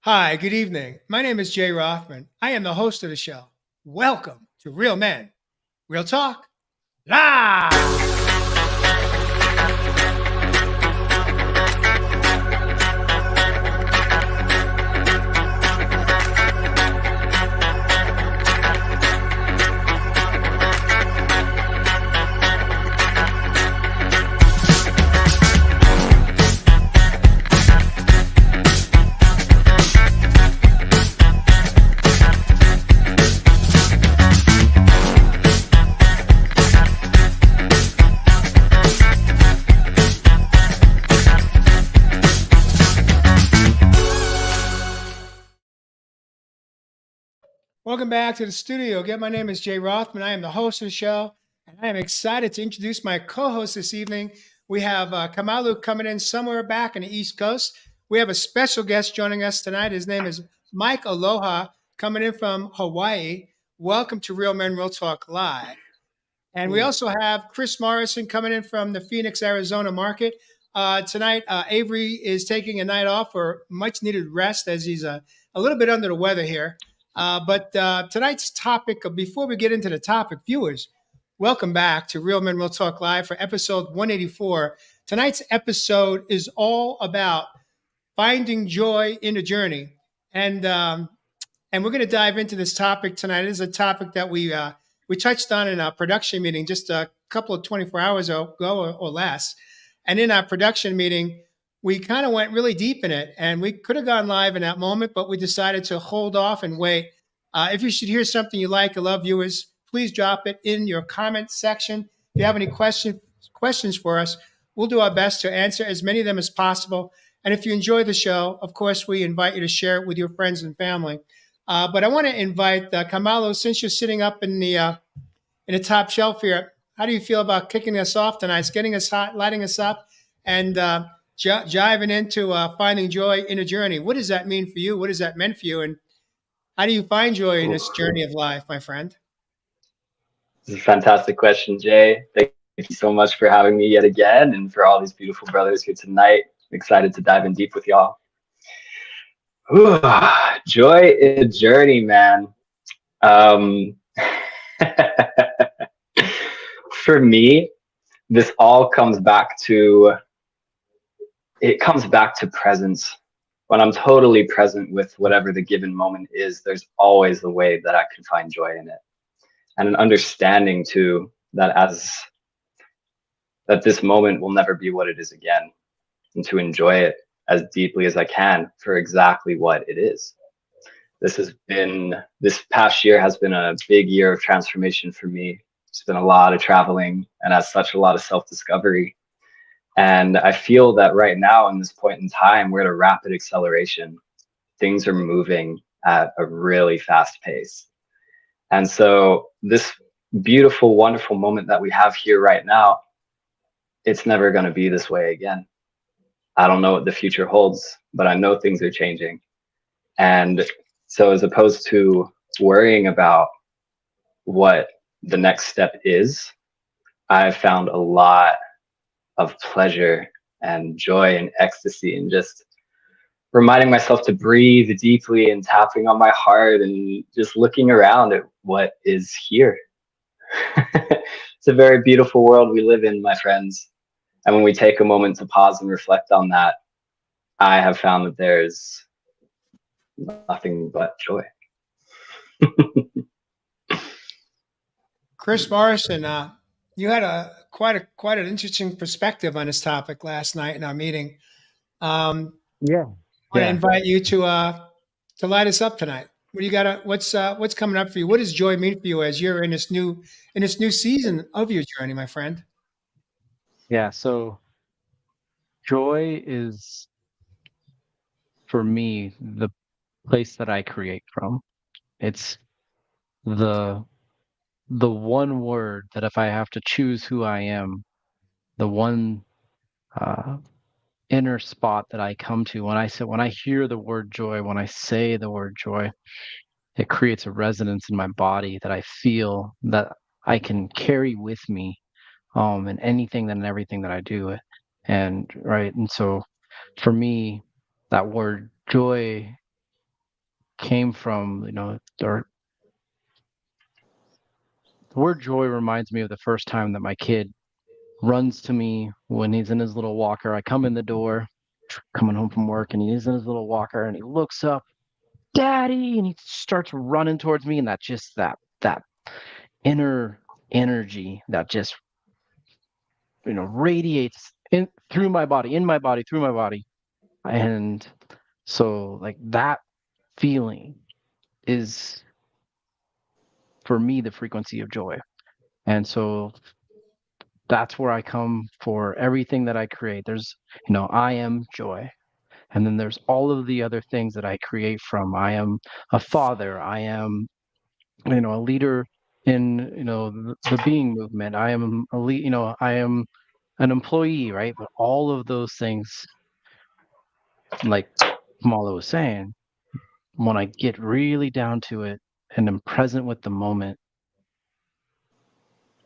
Hi, good evening. My name is Jay Rothman. I am the host of the show. Welcome to Real Men, Real Talk, Live. Welcome back to the studio. Again, my name is Jay Rothman. I am the host of the show, and I am excited to introduce my co-host this evening. We have Kaimalu coming in somewhere back in the East Coast. We have a special guest joining us tonight. His name is Michaeloha, coming in from Hawaii. Welcome to Real Men Real Talk Live. And we also have Chris Morrison coming in from the Phoenix, Arizona market. Tonight, Avery is taking a night off for much needed rest as he's a little bit under the weather here. But tonight's topic, before we get into the topic, viewers, welcome back to Real Men Real Talk Live for episode 184. Tonight's episode is all about finding joy in the journey. And we're going to dive into this topic tonight. It is a topic that we touched on in our production meeting just a couple of 24 hours ago or less. And in our production meeting, we kind of went really deep in it. And we could have gone live in that moment, but we decided to hold off and wait. If you should hear something you like, I love viewers, please drop it in your comment section. If you have any questions for us, we'll do our best to answer as many of them as possible. And if you enjoy the show, of course, we invite you to share it with your friends and family. But I want to invite Kaimalu, since you're sitting up in the top shelf here. How do you feel about kicking us off tonight? It's getting us hot, lighting us up, and jiving into finding joy in a journey. What does that mean for you? What has that meant for you? And how do you find joy in this journey of life, my friend? This is a fantastic question, Jay. Thank you so much for having me yet again, and for all these beautiful brothers here tonight. I'm excited to dive in deep with y'all. Ooh, joy in a journey, man. For me, this all comes back to presence. When I'm totally present with whatever the given moment is, there's always a way that I can find joy in it. And an understanding too that this moment will never be what it is again, and to enjoy it as deeply as I can for exactly what it is. This past year has been a big year of transformation for me. It's been a lot of traveling, and as such, a lot of self-discovery. And I feel that right now, in this point in time, we're at a rapid acceleration. Things are moving at a really fast pace. And so this beautiful, wonderful moment that we have here right now, it's never going to be this way again. I don't know what the future holds, but I know things are changing. And so as opposed to worrying about what the next step is, I've found a lot of pleasure and joy and ecstasy and just reminding myself to breathe deeply and tapping on my heart and just looking around at what is here. It's a very beautiful world we live in, my friends. And when we take a moment to pause and reflect on that, I have found that there's nothing but joy. Chris Morrison, you had quite an interesting perspective on this topic last night in our meeting. Yeah. I want to invite you to light us up tonight. What do you got? What's coming up for you? What does joy mean for you as you're in this new season of your journey, my friend? Yeah. So joy is, for me, the place that I create from. It's the one word that if I have to choose who I am, the one inner spot that I come to when I hear the word joy, when I say the word joy, it creates a resonance in my body that I feel that I can carry with me in anything and everything that I do. And so for me, that word joy came from, or the word joy reminds me of the first time that my kid runs to me when he's in his little walker. I come in the door, coming home from work, and he's in his little walker, and he looks up, "Daddy," and he starts running towards me, and that inner energy that just radiates in through my body, in my body, through my body. And so like that feeling is for me the frequency of joy. And so that's where I come for everything that I create. There's, I am joy. And then there's all of the other things that I create from. I am a father. I am, a leader in, the being movement. I am a lead, I am an employee, right? But all of those things, like Kamala was saying, when I get really down to it and am present with the moment,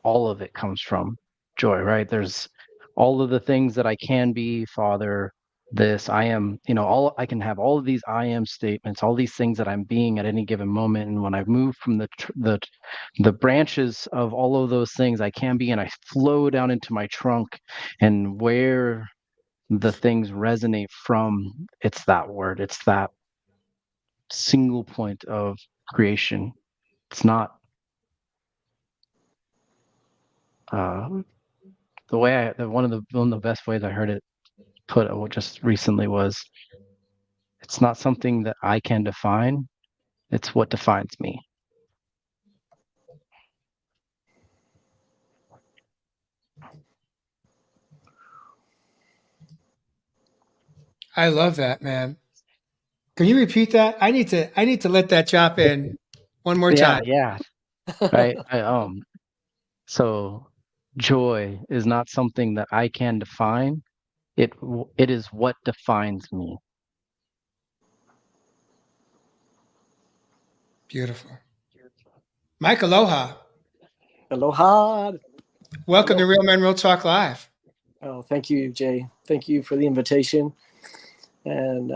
all of it comes from joy, right? There's all of the things that I can be, father, this, I am, all I can have all of these I am statements, all these things that I'm being at any given moment. And when I move from the branches of all of those things I can be, and I flow down into my trunk and where the things resonate from, it's that word, it's that single point of creation. It's not uh, one of the best ways I heard it put just recently was, it's not something that I can define, it's what defines me. I love that, man. Can you repeat that? I need to let that drop in one more time. Yeah. Right. So joy is not something that I can define. It is what defines me. Beautiful. Michaeloha. Aloha. Welcome Hello. to Real Men Real Talk Live. Oh, thank you, Jay. Thank you for the invitation. And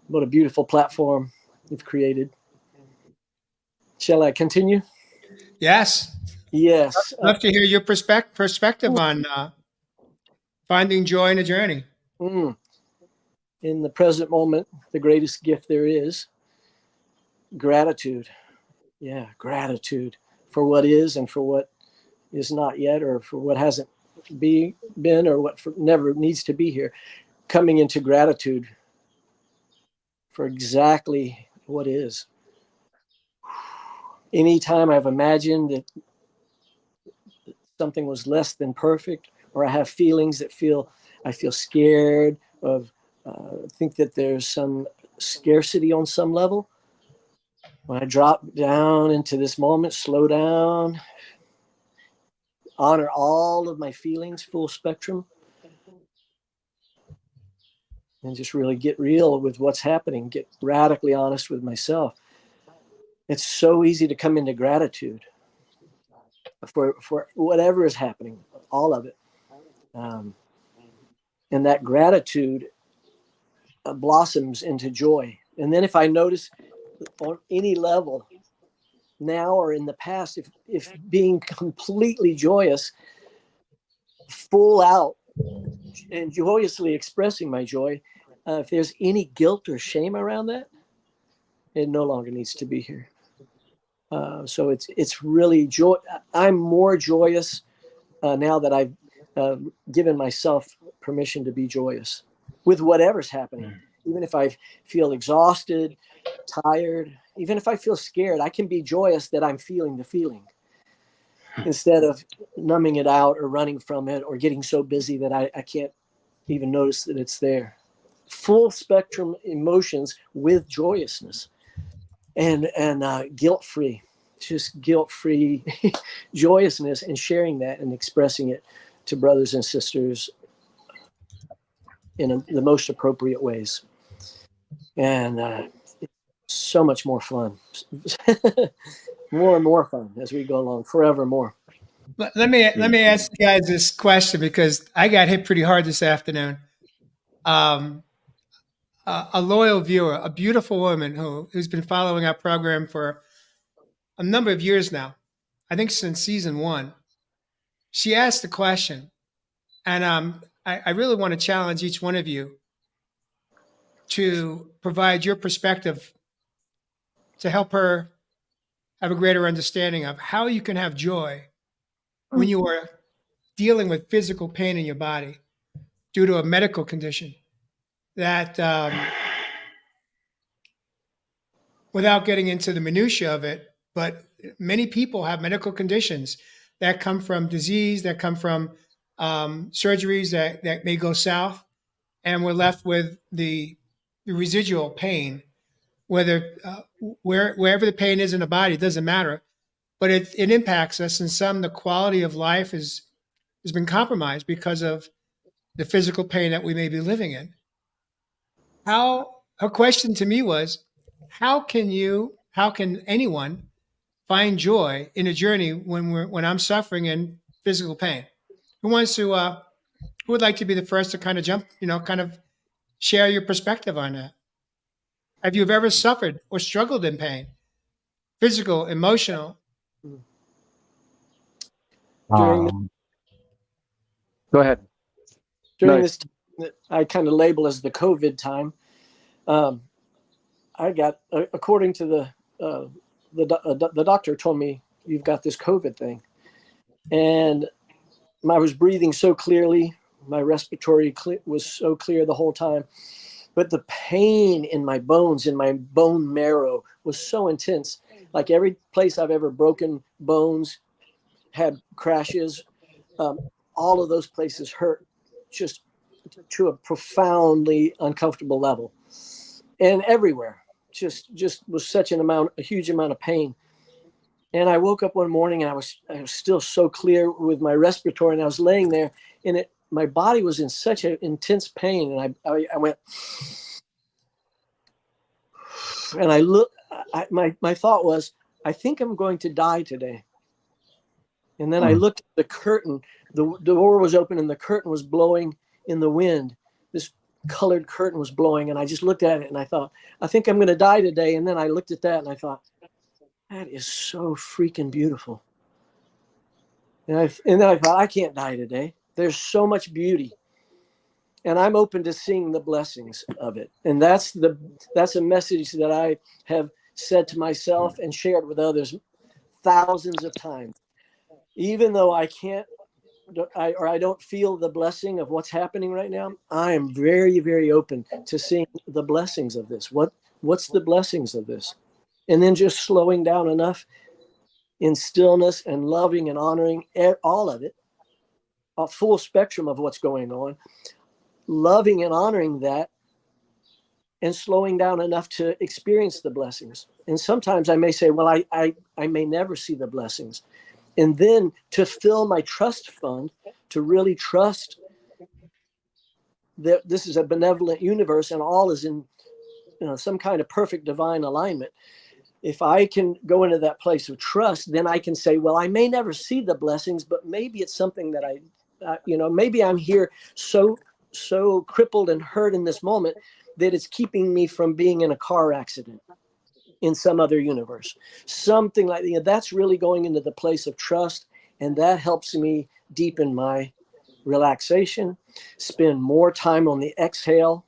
what a beautiful platform you've created. Shall I continue? Yes. Yes. Love to hear your perspective on finding joy in a journey. In the present moment, the greatest gift there is gratitude. Yeah, gratitude for what is and for what is not yet, or for what hasn't been, or what never needs to be here. Coming into gratitude for exactly what is. Anytime I've imagined that something was less than perfect, or I have feelings that I feel scared of, think that there's some scarcity on some level, when I drop down into this moment, slow down, honor all of my feelings, full spectrum, and just really get real with what's happening, get radically honest with myself. It's so easy to come into gratitude for whatever is happening, all of it. And that gratitude blossoms into joy. And then if I notice on any level, now or in the past, if being completely joyous, full out, and joyously expressing my joy, if there's any guilt or shame around that, it no longer needs to be here. So it's really joy. I'm more joyous now that I've given myself permission to be joyous with whatever's happening. Even if I feel exhausted, tired, even if I feel scared, I can be joyous that I'm feeling the feeling instead of numbing it out or running from it or getting so busy that I can't even notice that it's there. Full spectrum emotions with joyousness and guilt-free, just guilt-free joyousness, and sharing that and expressing it to brothers and sisters in the most appropriate ways. And it's so much more fun. More and more fun as we go along, forevermore. Let me ask you guys this question, because I got hit pretty hard this afternoon. a loyal viewer, a beautiful woman who's been following our program for a number of years now. I think since season one. She asked the question, and I really want to challenge each one of you to provide your perspective to help her have a greater understanding of how you can have joy when you are dealing with physical pain in your body due to a medical condition that, without getting into the minutia of it, but many people have medical conditions that come from disease, that come from surgeries that may go south, and we're left with the residual pain, whether wherever the pain is in the body, it doesn't matter, but it impacts us, and some the quality of life has been compromised because of the physical pain that we may be living in. How her question to me was, how can anyone find joy in a journey when I'm suffering in physical pain? Who wants to who would like to be the first to kind of jump, kind of share your perspective on that? Have you ever suffered or struggled in pain? Physical, emotional? During Um, Go ahead. during No, this time that I kind of label as the COVID time, I got, according to the doctor told me, you've got this COVID thing. And I was breathing so clearly. My respiratory was so clear the whole time. But the pain in my bones, in my bone marrow, was so intense. Like every place I've ever broken bones, had crashes, all of those places hurt just to a profoundly uncomfortable level. And everywhere, just was such a huge amount of pain. And I woke up one morning and I was still so clear with my respiratory, and I was laying there, and my body was in such an intense pain, and I went, and I looked. My thought was, I think I'm going to die today. And then I looked at the curtain. The door was open and the curtain was blowing in the wind. This colored curtain was blowing, and I just looked at it and I thought, I think I'm going to die today. And then I looked at that and I thought, that is so freaking beautiful. And then I thought, I can't die today. There's so much beauty, and I'm open to seeing the blessings of it. And that's a message that I have said to myself and shared with others thousands of times. Even though I don't feel the blessing of what's happening right now, I am very, very open to seeing the blessings of this. What's the blessings of this? And then just slowing down enough in stillness and loving and honoring all of it, a full spectrum of what's going on, loving and honoring that, and slowing down enough to experience the blessings. And sometimes I may say, well, I may never see the blessings. And then to fill my trust fund, to really trust that this is a benevolent universe and all is in some kind of perfect divine alignment. If I can go into that place of trust, then I can say, well, I may never see the blessings, but maybe it's something that maybe I'm here so crippled and hurt in this moment that it's keeping me from being in a car accident in some other universe. Something like that. That's really going into the place of trust, and that helps me deepen my relaxation, spend more time on the exhale,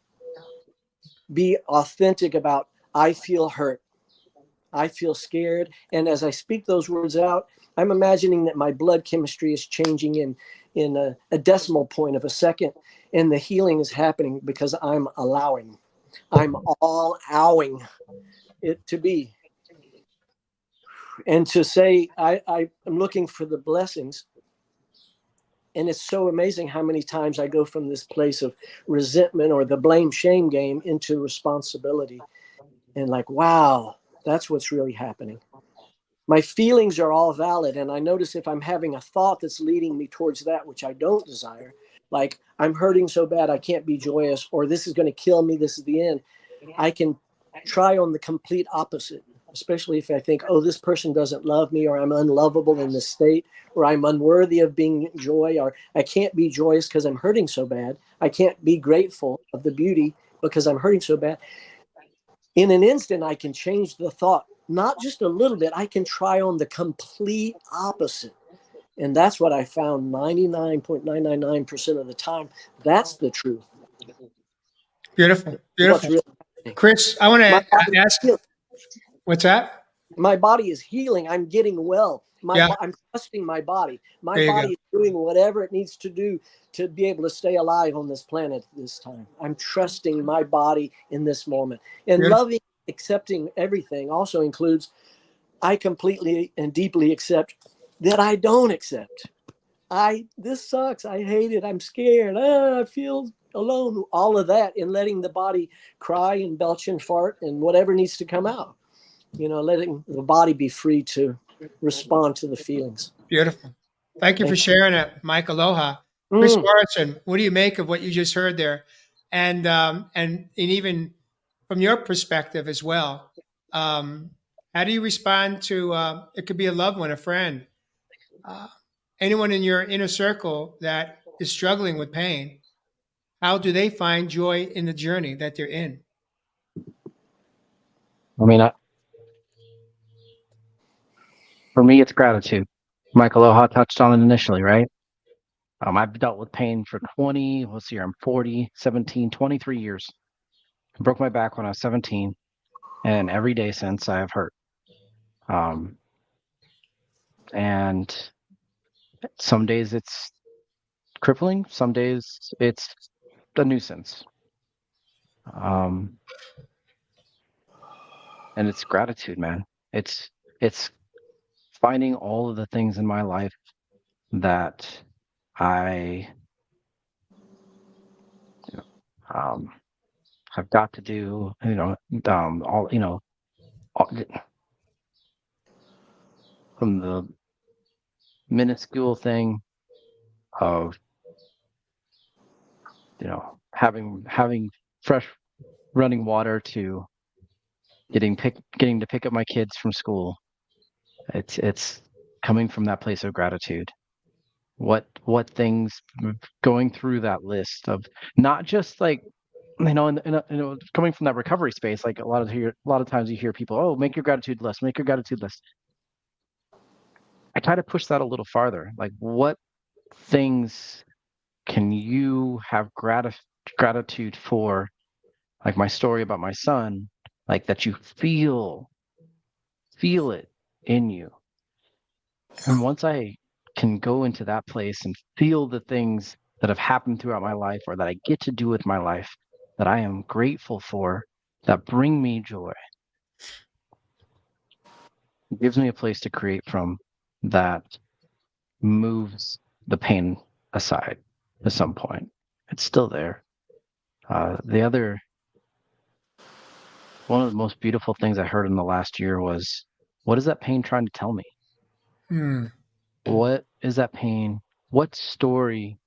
be authentic about, I feel hurt, I feel scared. And as I speak those words out, I'm imagining that my blood chemistry is changing in a decimal point of a second, and the healing is happening because I'm allowing. I'm all allowing it to be. And to say, I'm looking for the blessings. And it's so amazing how many times I go from this place of resentment or the blame shame game into responsibility. And like, wow, that's what's really happening. My feelings are all valid. And I notice if I'm having a thought that's leading me towards that which I don't desire, like I'm hurting so bad I can't be joyous, or this is going to kill me, this is the end, I can try on the complete opposite, especially if I think, oh, this person doesn't love me, or I'm unlovable in this state, or I'm unworthy of being joy, or I can't be joyous because I'm hurting so bad. I can't be grateful of the beauty because I'm hurting so bad. In an instant, I can change the thought, not just a little bit. I can try on the complete opposite. And that's what I found 99.999% of the time. That's the truth. Beautiful. What's Beautiful. really happening. Chris, I want My to body, ask, what's that? my body is healing. I'm getting well. Yeah, I'm trusting my body. My there you go. body is doing whatever it needs to do to be able to stay alive on this planet this time. I'm trusting my body in this moment. And Beautiful. loving, accepting everything also includes I completely and deeply accept that I don't accept. This sucks. I hate it. I'm scared. I feel alone. All of that, and letting the body cry and belch and fart and whatever needs to come out. Letting the body be free to respond to the feelings. Beautiful. Thank you for Thank sharing it, Michaeloha. you. Chris Morrison, what do you make of what you just heard there? And even from your perspective as well, um, how do you respond to it could be a loved one, a friend, uh, anyone in your inner circle that is struggling with pain? How do they find joy in the journey that they're in? I mean, for me, it's gratitude. Michaeloha touched on it initially, right? I've dealt with pain for 20, let's see here, I'm 40, 17, 23 years. I broke my back when I was 17, and every day since I have hurt. Um, and some days it's crippling, some days it's a nuisance. And it's gratitude, man. It's finding all of the things in my life that I um, have got to do, all, all, from the minuscule thing of, having fresh running water to getting to pick up my kids from school. It's coming from that place of gratitude. What things, going through that list of, not just like, coming from that recovery space, like a lot of times you hear people, oh, make your gratitude list, make your gratitude list. I try to push that a little farther. Like, what things can you have gratitude for? Like my story about my son, like that you feel it in you. And once I can go into that place and feel the things that have happened throughout my life, or that I get to do with my life, that I am grateful for, that bring me joy, it gives me a place to create from, that moves the pain aside at some point. It's still there. One of the most beautiful things I heard in the last year was, what is that pain trying to tell me? Hmm. What is that pain? What story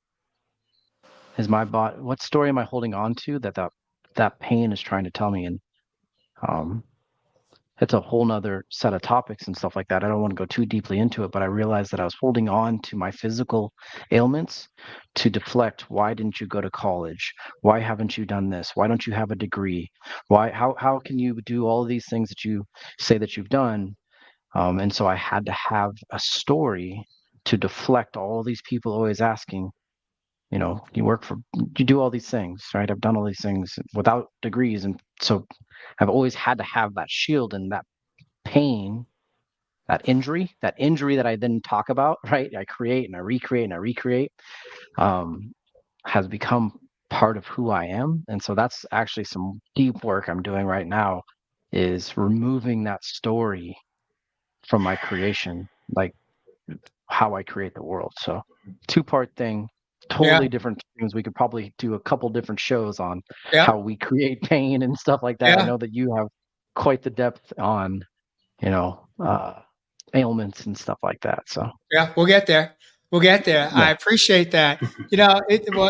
is my body? What story am I holding on to that pain is trying to tell me? And um, it's a whole nother set of topics and stuff like that. I don't want to go too deeply into it, but I realized that I was holding on to my physical ailments to deflect. Why didn't you go to college? Why haven't you done this? Why don't you have a degree? How can you do all of these things that you say that you've done? And so I had to have a story to deflect all these people always asking, you do all these things, right? I've done all these things without degrees. And so I've always had to have that shield, and that pain, that injury that I then talk about, right? I create and I recreate and I recreate, has become part of who I am. And so that's actually some deep work I'm doing right now, is removing that story from my creation, like how I create the world. So two-part thing, Yeah. totally different things. We could probably do a couple different shows on Yeah. how we create pain and stuff like that. I Yeah. know that you have quite the depth on, ailments and stuff like that. So Yeah. We'll get there. We'll get there. I yeah, appreciate that.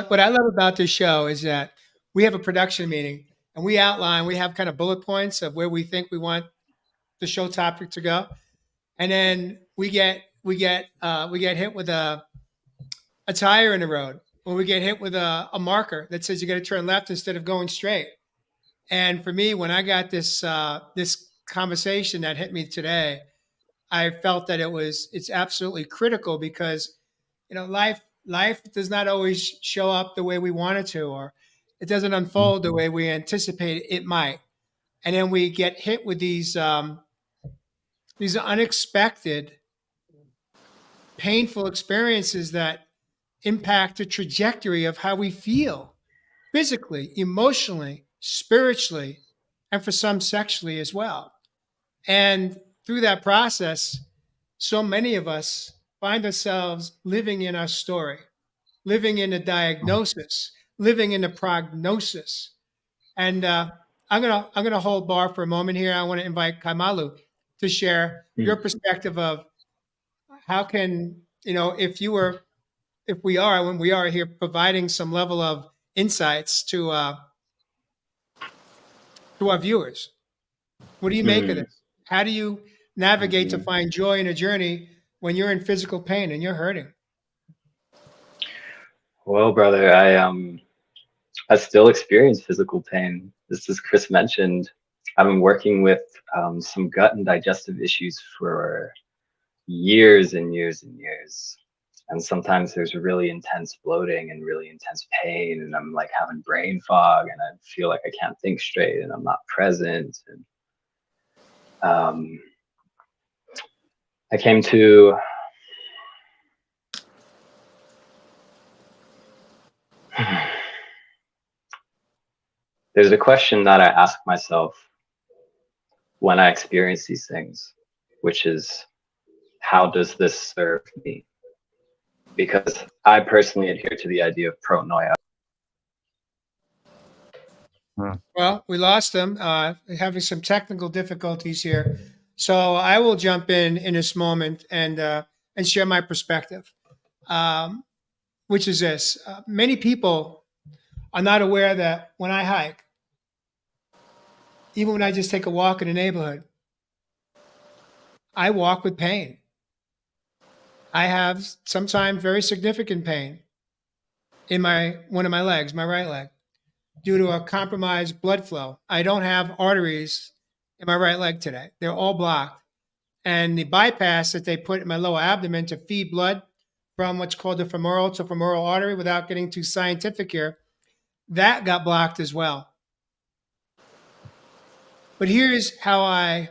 What I love about this show is that we have a production meeting and we have kind of bullet points of where we think we want the show topic to go. And then we get hit with a tire in the road, or we get hit with a marker that says you got to turn left instead of going straight. And for me, when I got this conversation that hit me today, I felt that it's absolutely critical because life does not always show up the way we want it to, or it doesn't unfold the way we anticipate it might. And then we get hit with these unexpected, painful experiences that impact the trajectory of how we feel physically, emotionally, spiritually, and for some sexually as well. And through that process, so many of us find ourselves living in our story, living in the diagnosis, living in the prognosis. And I'm gonna hold bar for a moment here. I want to invite Kaimalu to share your Mm. perspective of how can if we are when we are here providing some level of insights to our viewers. What do you make of Mhm. this? How do you navigate to Mhm. find joy in a journey when you're in physical pain and you're hurting? Well, brother, I still experience physical pain. Just as Chris mentioned, I've been working with some gut and digestive issues for years and years and years. And sometimes there's really intense bloating and really intense pain, and I'm like having brain fog, and I feel like I can't think straight, and I'm not present. And um, I came to there's a question that I ask myself when I experience these things, which is, how does this serve me? Because I personally adhere to the idea of pronoia. Well, we lost them. Having some technical difficulties here, so I will jump in this moment and share my perspective, um, which is this: many people are not aware that when I hike, even when I just take a walk in the neighborhood, I walk with pain. I have sometimes very significant pain in my one of my legs, my right leg, due to a compromised blood flow. I don't have arteries in my right leg today. They're all blocked. And the bypass that they put in my lower abdomen to feed blood from what's called the femoral to femoral artery, without getting too scientific here, that got blocked as well. But here's how I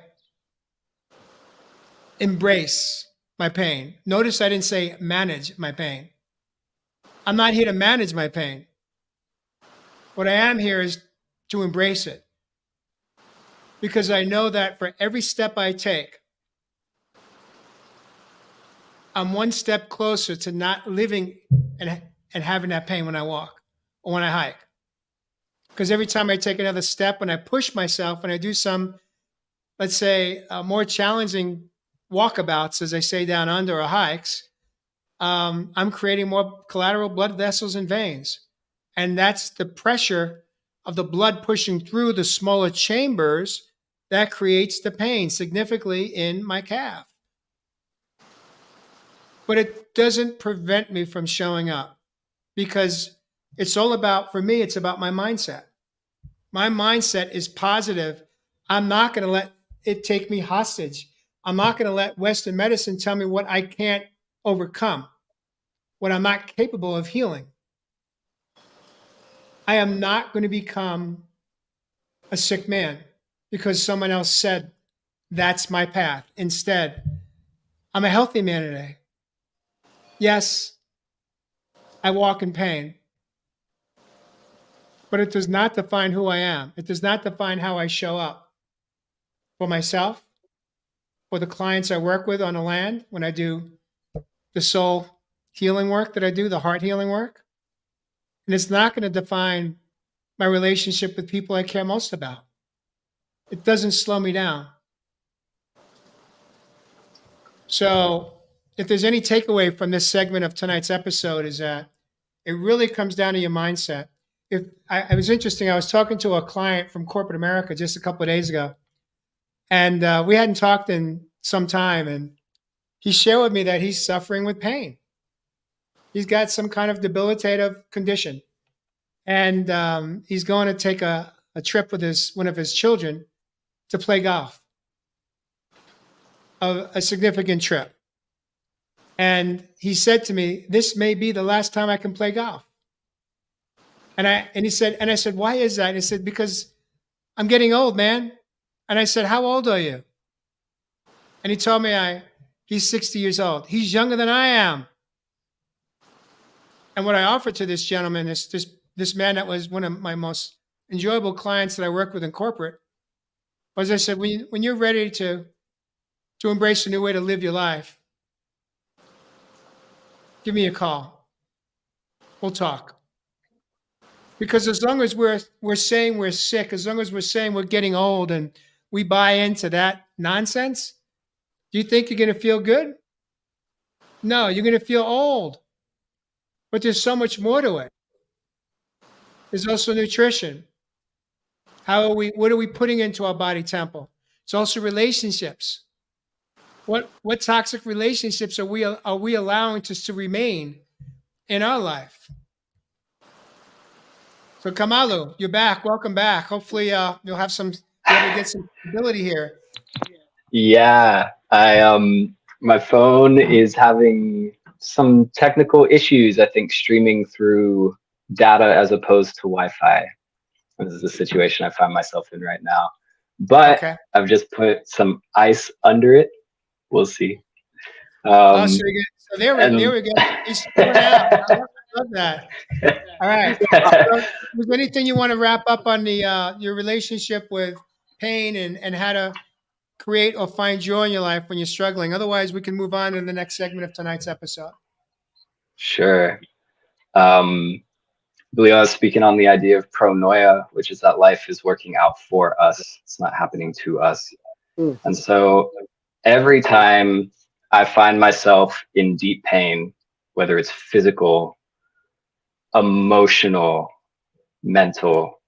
embrace my pain. Notice I didn't say manage my pain. I'm not here to manage my pain. What I am here is to embrace it, because I know that for every step I take, I'm one step closer to not living and having that pain when I walk or when I hike. Because every time I take another step and I push myself and I do some, let's say, more challenging walkabouts, as they say down under, or hikes, I'm creating more collateral blood vessels and veins. And that's the pressure of the blood pushing through the smaller chambers that creates the pain significantly in my calf. But it doesn't prevent me from showing up, because it's all about, for me, it's about my mindset. My mindset is positive. I'm not going to let it take me hostage. I'm not going to let Western medicine tell me what I can't overcome, what I'm not capable of healing. I am not going to become a sick man because someone else said that's my path. Instead, I'm a healthy man today. Yes, I walk in pain, but it does not define who I am. It does not define how I show up for myself, for the clients I work with on the land when I do the soul healing work that I do, the heart healing work. And it's not going to define my relationship with people I care most about. It doesn't slow me down. So, if there's any takeaway from this segment of tonight's episode, is that it really comes down to your mindset. If I was interesting, I was talking to a client from corporate America just a couple of days ago, and we hadn't talked in some time, and he shared with me that he's suffering with pain. He's got some kind of debilitative condition, and he's going to take a a trip with one of his children to play golf, a significant trip. And he said to me, "This may be the last time I can play golf." And I said, "Why is that?" And he said, "Because I'm getting old, man." And I said, "How old are you?" And he told me he's 60 years old. He's younger than I am. And what I offered to this gentleman, this man that was one of my most enjoyable clients that I worked with in corporate, was I said, when you're ready to embrace a new way to live your life, give me a call. We'll talk. Because as long as we're saying we're sick, as long as we're saying we're getting old and we buy into that nonsense, do you think you're going to feel good? No, you're going to feel old. But there's so much more to it. There's also nutrition. What are we putting into our body temple? It's also relationships. What toxic relationships are we allowing to remain in our life? So Kaimalu, you're back. Welcome back. Hopefully you'll have be able to get some stability here. Yeah, my phone is having some technical issues, I think, streaming through data as opposed to Wi-Fi. This is the situation I find myself in right now. But Okay. I've just put some ice under it. We'll see. So there we go. He's coming out. I love that. All right. So, was there anything you want to wrap up on your relationship with pain and how to create or find joy in your life when you're struggling? Otherwise, we can move on to the next segment of tonight's episode. Sure. I believe I was speaking on the idea of pronoia, which is that life is working out for us. It's not happening to us. And so every time I find myself in deep pain, whether it's physical, emotional, mental,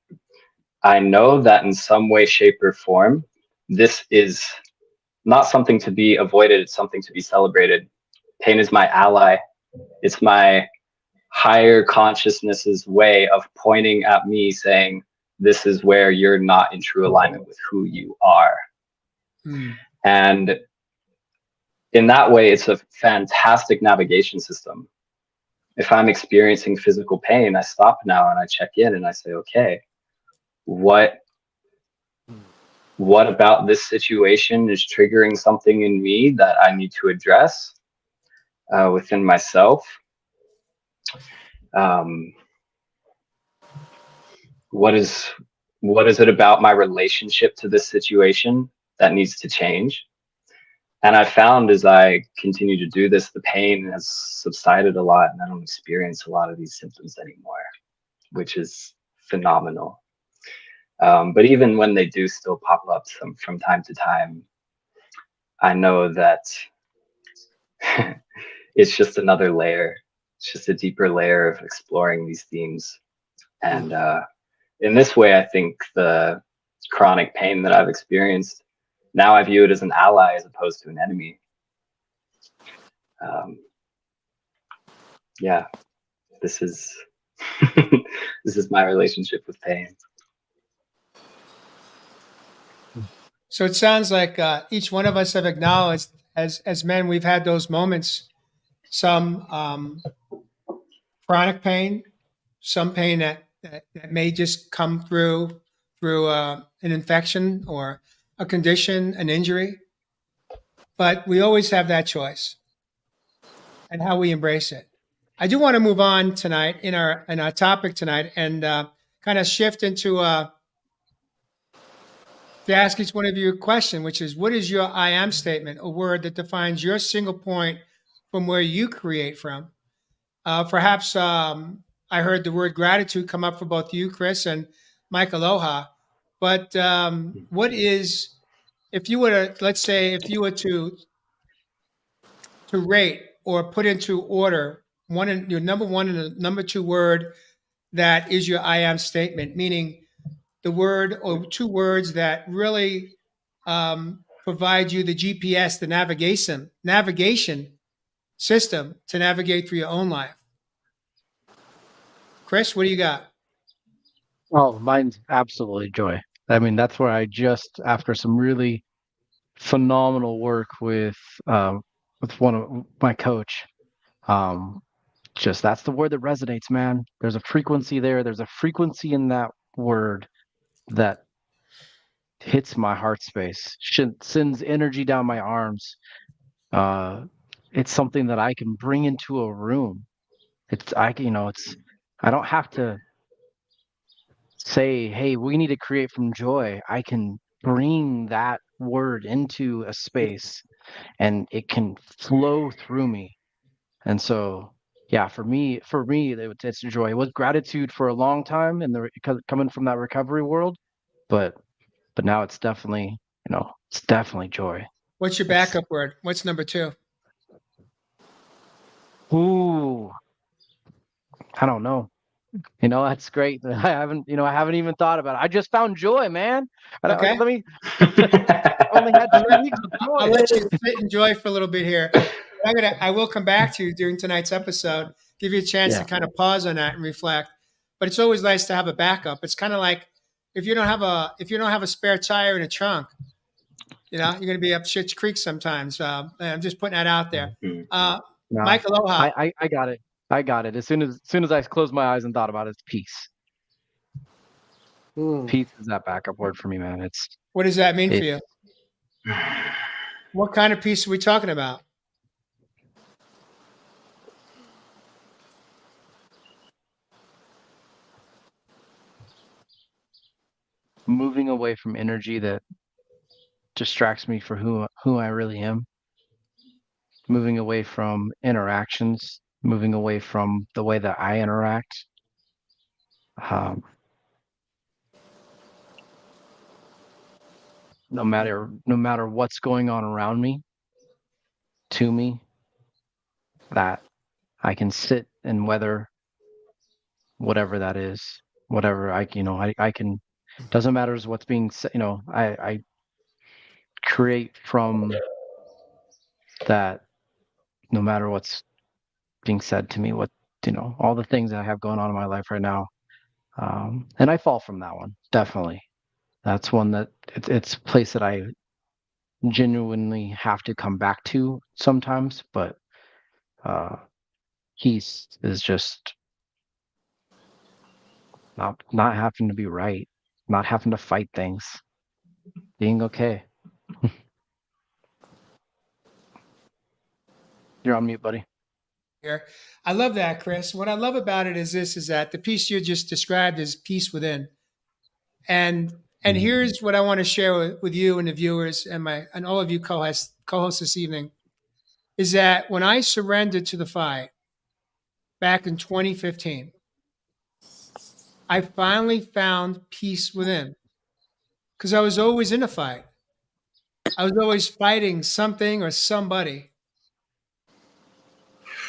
I know that in some way, shape, or form, this is not something to be avoided. It's something to be celebrated. Pain is my ally. It's my higher consciousness's way of pointing at me saying, this is where you're not in true alignment with who you are. And in that way, it's a fantastic navigation system. If I'm experiencing physical pain, I stop now and I check in and I say, okay, what about this situation is triggering something in me that I need to address within myself? What is it about my relationship to this situation that needs to change? And I found as I continue to do this, the pain has subsided a lot and I don't experience a lot of these symptoms anymore, which is phenomenal. But even when they do still pop up from time to time, I know that it's just another layer. It's just a deeper layer of exploring these themes. And in this way, I think the chronic pain that I've experienced, now I view it as an ally as opposed to an enemy. Yeah, this is this is my relationship with pain. So it sounds like each one of us have acknowledged, as men, we've had those moments. Some chronic pain, some pain that may just come through an infection or a condition, an injury. But we always have that choice and how we embrace it. I do want to move on tonight in our topic tonight and kind of shift into to ask each one of you a question, which is, what is your I am statement, a word that defines your single point from where you create from? Perhaps I heard the word gratitude come up for both you, Chris, and Michaeloha. But what is, if you were to, let's say, if you were to rate or put into order your number one and the number two word that is your I am statement, meaning the word or two words that really provide you the GPS, the navigation system to navigate through your own life. Chris, what do you got? Oh, mine's absolutely joy. I mean, that's where I just, after some really phenomenal work with one of my coach, um, just that's the word that resonates, man. There's a frequency there. There's a frequency in that word that hits my heart space, sends energy down my arms. Uh, it's something that I can bring into a room. It's I don't have to say, hey, we need to create from joy. I can bring that word into a space and it can flow through me. And so, yeah, for me, it's joy. It was gratitude for a long time and coming from that recovery world, but now it's definitely, it's definitely joy. What's your It's backup word? What's number two? ooh, I don't know. That's great. I haven't even thought about it. I just found joy, man. Okay. Let me. I've only had I'll 2 let, weeks of I'll joy. let you sit and enjoy for a little bit here. I will come back to you during tonight's episode, give you a chance to Yeah. kind of pause on that and reflect. But it's always nice to have a backup. It's kind of like if you don't have a spare tire in a trunk, you're going to be up shit's creek sometimes. I'm just putting that out there. Mhm. No, Mike Aloha. I got it. I got it. As soon as I closed my eyes and thought about it, it's peace. Hmm. Peace is that backup word for me, man. What does that mean for It's you? What kind of peace are we talking about? moving away from energy that distracts me for who I really am. Moving away from interactions. Moving away from the way that I interact. Um, no matter what's going on around me, to me, that I can sit and weather whatever that is, whatever I can. Doesn't matter what's being said. I create from that. No matter what's being said to me, all the things that I have going on in my life right now, and I fall from that one definitely. That's one that it's a place that I genuinely have to come back to sometimes, but uh, peace is just not having to be right, not having to fight things, being okay. You're on mute, buddy. Here, I love that, Chris. What I love about it is that the peace you just described is peace within. And here's what I want to share with you and the viewers and all of you co-hosts this evening is that when I surrendered to the fight back in 2015, I finally found peace within because I was always in a fight. I was always fighting something or somebody.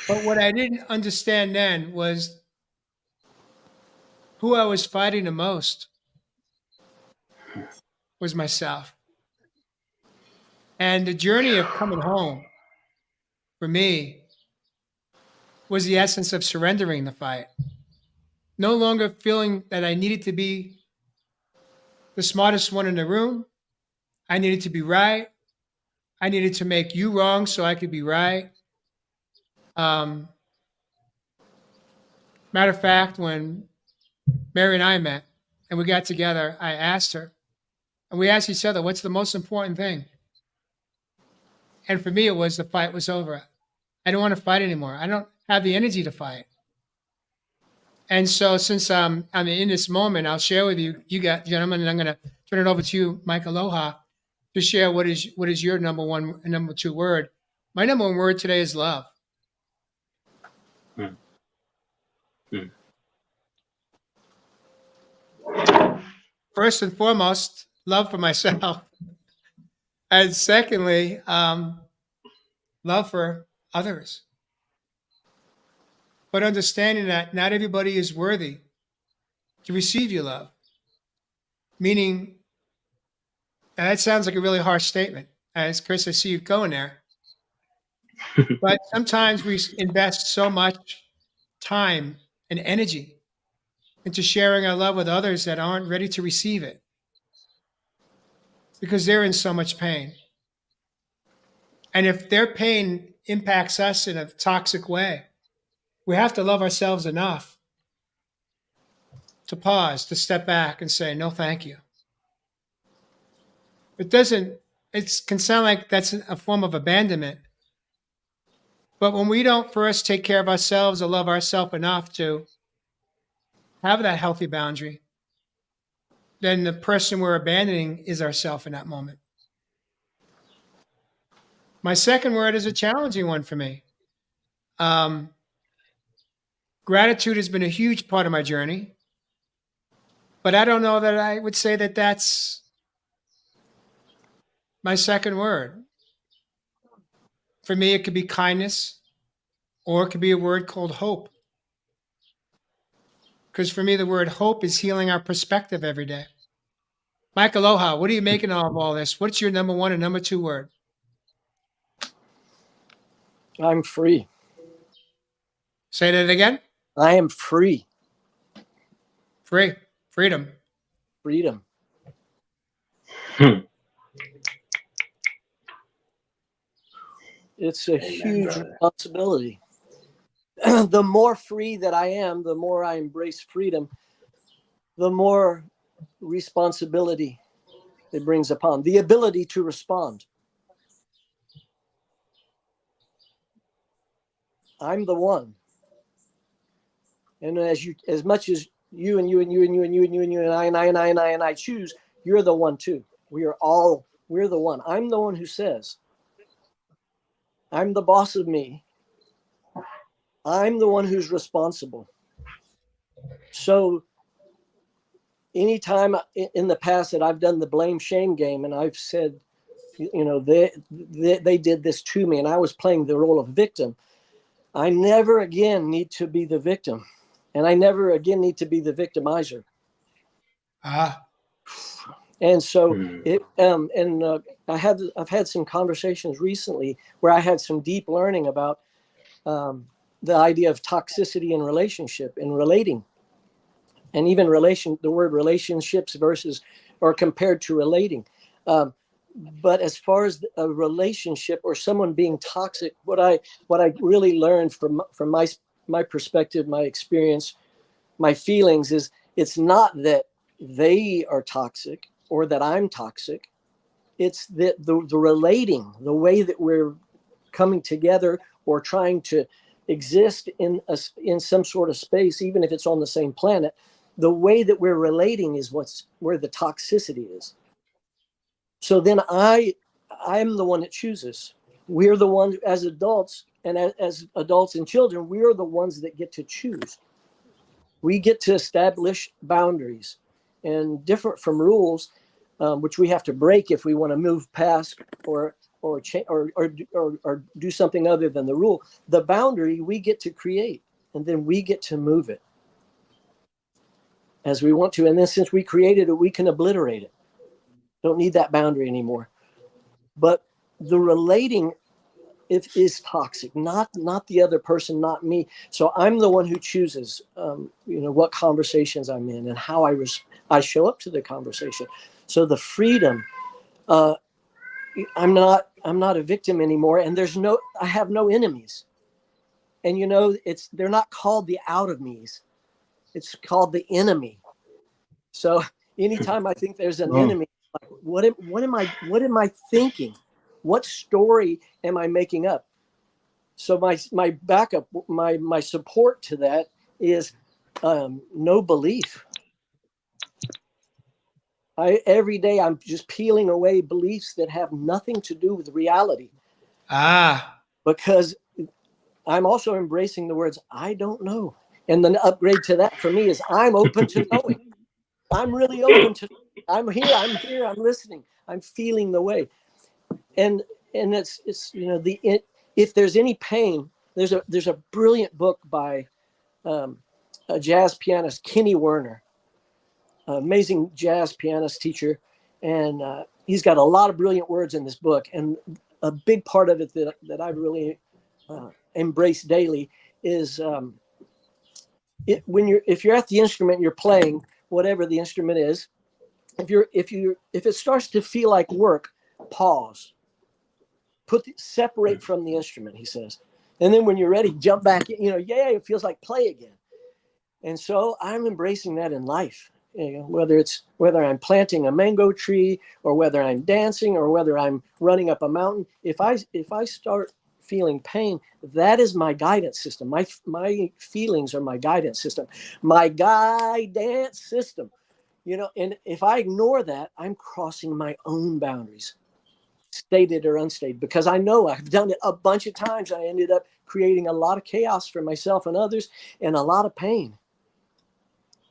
But what I didn't understand then was who I was fighting the most was myself. And the journey of coming home for me was the essence of surrendering the fight. No longer feeling that I needed to be the smartest one in the room. I needed to be right. I needed to make you wrong so I could be right. Um, Matter of fact, when Mary and I met and we got together, I asked her, and we asked each other, what's the most important thing? And for me, it was the fight was over. I don't want to fight anymore. I don't have the energy to fight. And so, since I'm in this moment, I'll share with you got gentlemen, and I'm going to turn it over to you, Mike Aloha, to share what is your number one and number two word. My number one word today is love. Mm. Mm. First and foremost, love for myself, and secondly, love for others. But understanding that not everybody is worthy to receive your love. Meaning, and that sounds like a really harsh statement. As Chris, I see you going there. But sometimes we invest so much time and energy into sharing our love with others that aren't ready to receive it because they're in so much pain. And if their pain impacts us in a toxic way, we have to love ourselves enough to pause, to step back and say, no, thank you. It doesn't, it can sound like that's a form of abandonment. But when we don't first take care of ourselves or love ourselves enough to have that healthy boundary, then the person we're abandoning is ourself in that moment. My second word is a challenging one for me. Gratitude has been a huge part of my journey, but I don't know that I would say that that's my second word. For me, it could be kindness, or it could be a word called hope. Because for me, the word hope is healing our perspective every day. Michaeloha, what are you making of all this? What's your number one and number two word? I'm free. Say that again. I am free. Free. Freedom. Freedom. Hmm. It's a Amen, huge brother. responsibility. The more free that I am, the more I embrace freedom, the more responsibility it brings upon. The ability to respond. I'm the one. And as much as you and you and you and you and you and you and you and I choose, you're the one too. We're the one. I'm the one who says, I'm the boss of me. I'm the one who's responsible. So anytime in the past that I've done the blame shame game and I've said, they did this to me and I was playing the role of victim, I never again need to be the victim. And I never again need to be the victimizer. And so I've had some conversations recently where I had some deep learning about the idea of toxicity in relationship and relating, and even the word relationships versus or compared to relating. But as far as a relationship or someone being toxic, what I really learned from my perspective, my experience, my feelings is it's not that they are toxic or that I'm toxic. It's that the relating, the way that we're coming together or trying to exist in some sort of space, even if it's on the same planet, the way that we're relating is where the toxicity is. So then I'm the one that chooses. We're the ones as adults, and as adults and children, we're the ones that get to choose. We get to establish boundaries, and different from rules, which we have to break if we want to move past or do something other than the rule. The boundary we get to create, and then we get to move it as we want to. And then since we created it, we can obliterate it. Don't need that boundary anymore. But the relating is toxic, not the other person, not me. So I'm the one who chooses, what conversations I'm in and how I show up to the conversation. So the freedom, I'm not a victim anymore, and I have no enemies. And they're not called the out of me's. It's called the enemy. So anytime I think there's an enemy, like what am I thinking? What story am I making up? So my backup, my support to that is no belief. Every day I'm just peeling away beliefs that have nothing to do with reality. Because I'm also embracing the words, I don't know. And the upgrade to that for me is I'm open to knowing. I'm really open to, I'm here, I'm listening, I'm feeling the way. And it's if there's any pain, there's a brilliant book by a jazz pianist, Kenny Werner, amazing jazz pianist teacher. And he's got a lot of brilliant words in this book. And a big part of it that I really embrace daily is if you're at the instrument, you're playing whatever the instrument is. If it starts to feel like work, pause. Separate from the instrument, he says. And then when you're ready, jump back in, it feels like play again. And so I'm embracing that in life. Whether I'm planting a mango tree, or whether I'm dancing, or whether I'm running up a mountain, if I start feeling pain, that is my guidance system. My feelings are my guidance system. My guidance system. And if I ignore that, I'm crossing my own boundaries, stated or unstated, because I know I've done it a bunch of times. I ended up creating a lot of chaos for myself and others, and a lot of pain.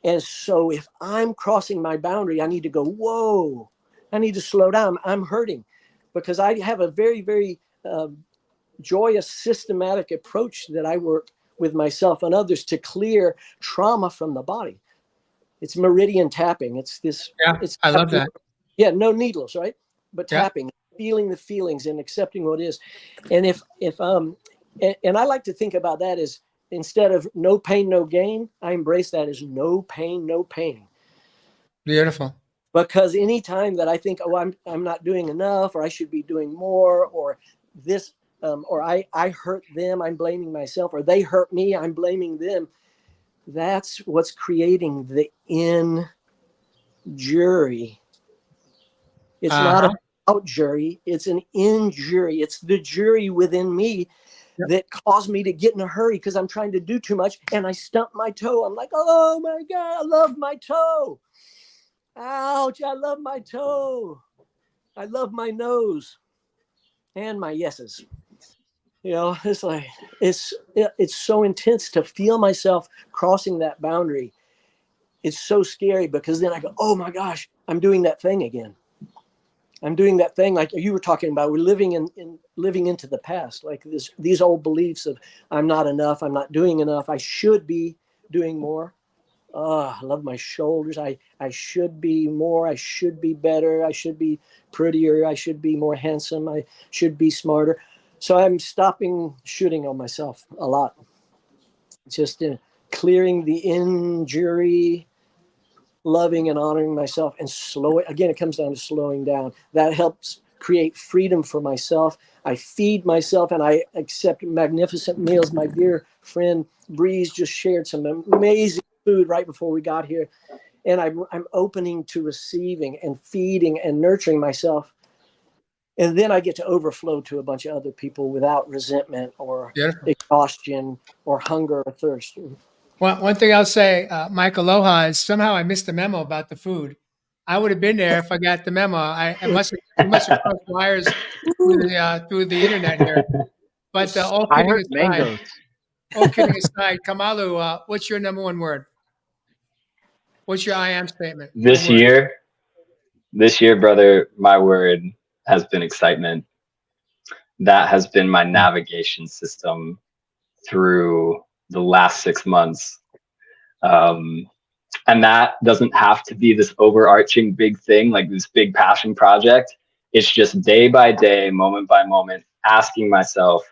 And so if I'm crossing my boundary, I need to go, whoa, I need to slow down. I'm hurting, because I have a very, very joyous, systematic approach that I work with myself and others to clear trauma from the body. It's meridian tapping. It's this. Yeah, I love that. Yeah, no needles, right? But Yeah. tapping, feeling the feelings and accepting what is. And and I like to think about that as, instead of no pain, no gain, I embrace that as no pain, no pain. Beautiful. Because anytime that I think, oh, I'm not doing enough, or I should be doing more, or this, or I hurt them, I'm blaming myself, or they hurt me, I'm blaming them. That's what's creating the injury. It's not an out jury, it's an injury. It's the jury within me that caused me to get in a hurry because I'm trying to do too much, and I stump my toe. I'm like, oh my God, I love my toe. Ouch, I love my toe. I love my nose and my yeses. It's like, it's so intense to feel myself crossing that boundary. It's so scary, because then I go, oh my gosh, I'm doing that thing again. I'm doing that thing like you were talking about. We're living into the past, like these old beliefs of I'm not enough, I'm not doing enough, I should be doing more. I love my shoulders. I should be more, I should be better, I should be prettier, I should be more handsome, I should be smarter. So I'm stopping shooting on myself a lot. Just clearing the injury, loving and honoring myself, and it comes down to slowing down. That helps create freedom for myself. I feed myself, and I accept magnificent meals. My dear friend Breeze just shared some amazing food right before we got here, and I'm opening to receiving and feeding and nurturing myself. And then I get to overflow to a bunch of other people without resentment or exhaustion or hunger or thirst. Well, one thing I'll say, Michaeloha, is somehow I missed the memo about the food. I would have been there if I got the memo. I must have crossed wires through the internet here. But all I kidding heard mangoes. aside, Kaimalu, what's your number one word? What's your I am statement? This year, brother, my word has been excitement. That has been my navigation system through the last 6 months. And that doesn't have to be this overarching big thing, like this big passion project. It's just day by day, moment by moment, asking myself,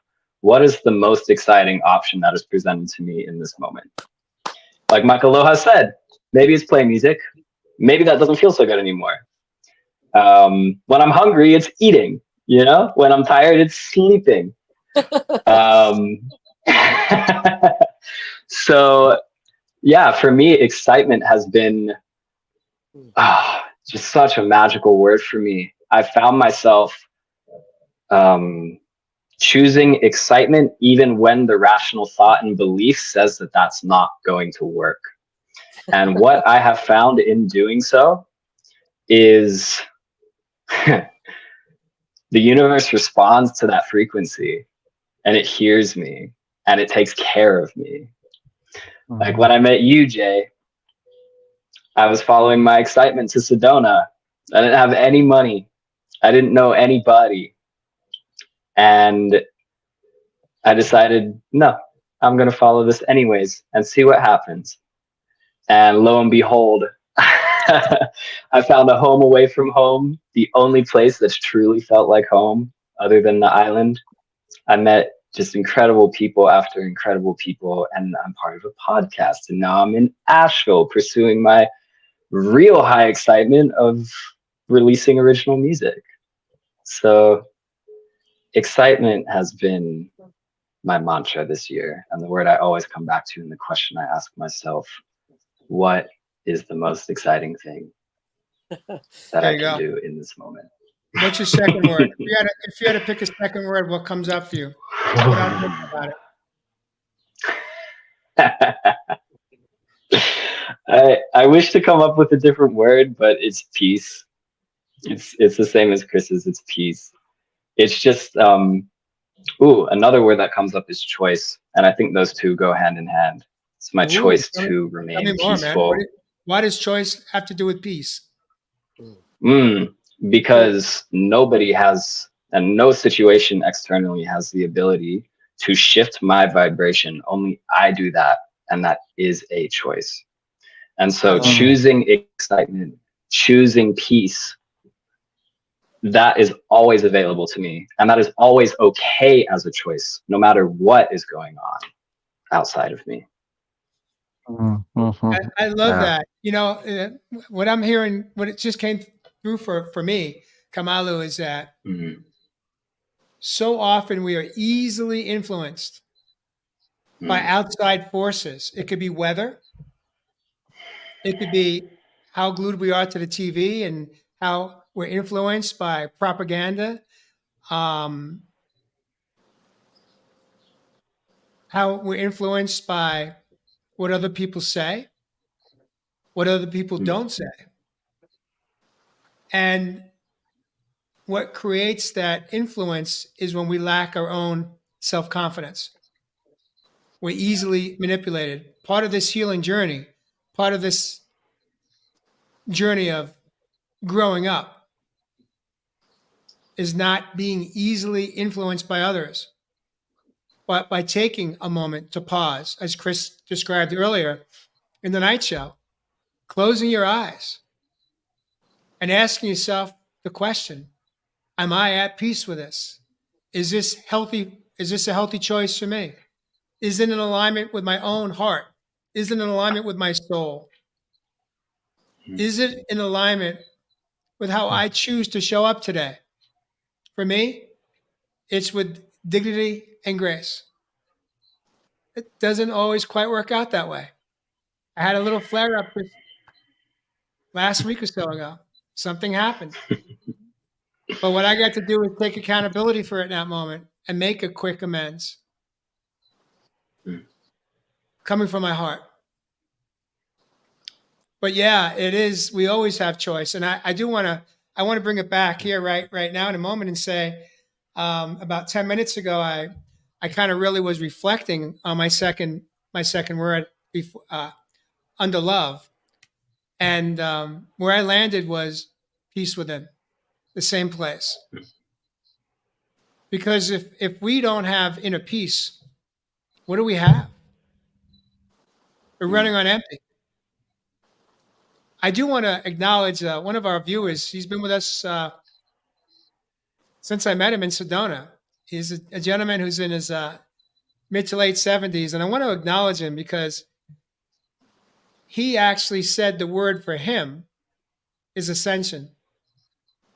what is the most exciting option that is presented to me in this moment? Like Michaeloha said, maybe it's play music. Maybe that doesn't feel so good anymore. When I'm hungry, it's eating. When I'm tired, it's sleeping. So yeah, for me, excitement has been just such a magical word for me. I found myself choosing excitement even when the rational thought and belief says that that's not going to work. And what I have found in doing so is the universe responds to that frequency, and it hears me, and it takes care of me. Mm-hmm. Like when I met you, Jay, I was following my excitement to Sedona. I didn't have any money. I didn't know anybody. And I decided, no, I'm going to follow this anyways and see what happens. And lo and behold, I found a home away from home, the only place that's truly felt like home other than the island. I met just incredible people after incredible people. And I'm part of a podcast. And now I'm in Asheville pursuing my real high excitement of releasing original music. So excitement has been my mantra this year, and the word I always come back to, and the question I ask myself: what is the most exciting thing that There I you can go. do in this moment? What's your second word? If you had to pick a second word, what comes up for you without thinking about it? I wish to come up with a different word, but it's peace. It's the same as Chris's. It's peace. It's just another word that comes up is choice, and I think those two go hand in hand. It's my Ooh, choice to tell remain me more, man. peaceful. Why does choice have to do with peace? Because nobody has, and no situation externally has the ability to shift my vibration. Only I do that, and that is a choice. And so choosing excitement, choosing peace, that is always available to me. And that is always okay as a choice, no matter what is going on outside of me. I love that. You know, what I'm hearing, what it just came through for me, Kaimalu, is that so often we are easily influenced by outside forces. It could be weather. It could be how glued we are to the TV and how we're influenced by propaganda. How we're influenced by what other people say, what other people don't say. And what creates that influence is when we lack our own self confidence. We're easily manipulated. Part of this healing journey, part of this journey of growing up, is not being easily influenced by others, but by taking a moment to pause, as Chris described earlier in the night show, closing your eyes and asking yourself the question: am I at peace with this? Is this healthy? Is this a healthy choice for me? Is it in alignment with my own heart? Is it in alignment with my soul? Is it in alignment with how I choose to show up today? For me, it's with dignity and grace. It doesn't always quite work out that way. I had a little flare up last week or so ago. Something happened. But what I got to do is take accountability for it in that moment and make a quick amends coming from my heart. But yeah, it is. We always have choice, and I do want to. I want to bring it back here right now in a moment and say, about 10 minutes ago, I kind of really was reflecting on my second word before, under love, and where I landed was peace within, the same place. Because if we don't have inner peace, what do we have? We're running on empty. I do want to acknowledge one of our viewers. He's been with us since I met him in Sedona. He's a gentleman who's in his mid to late 70s. And I want to acknowledge him because he actually said the word for him is ascension.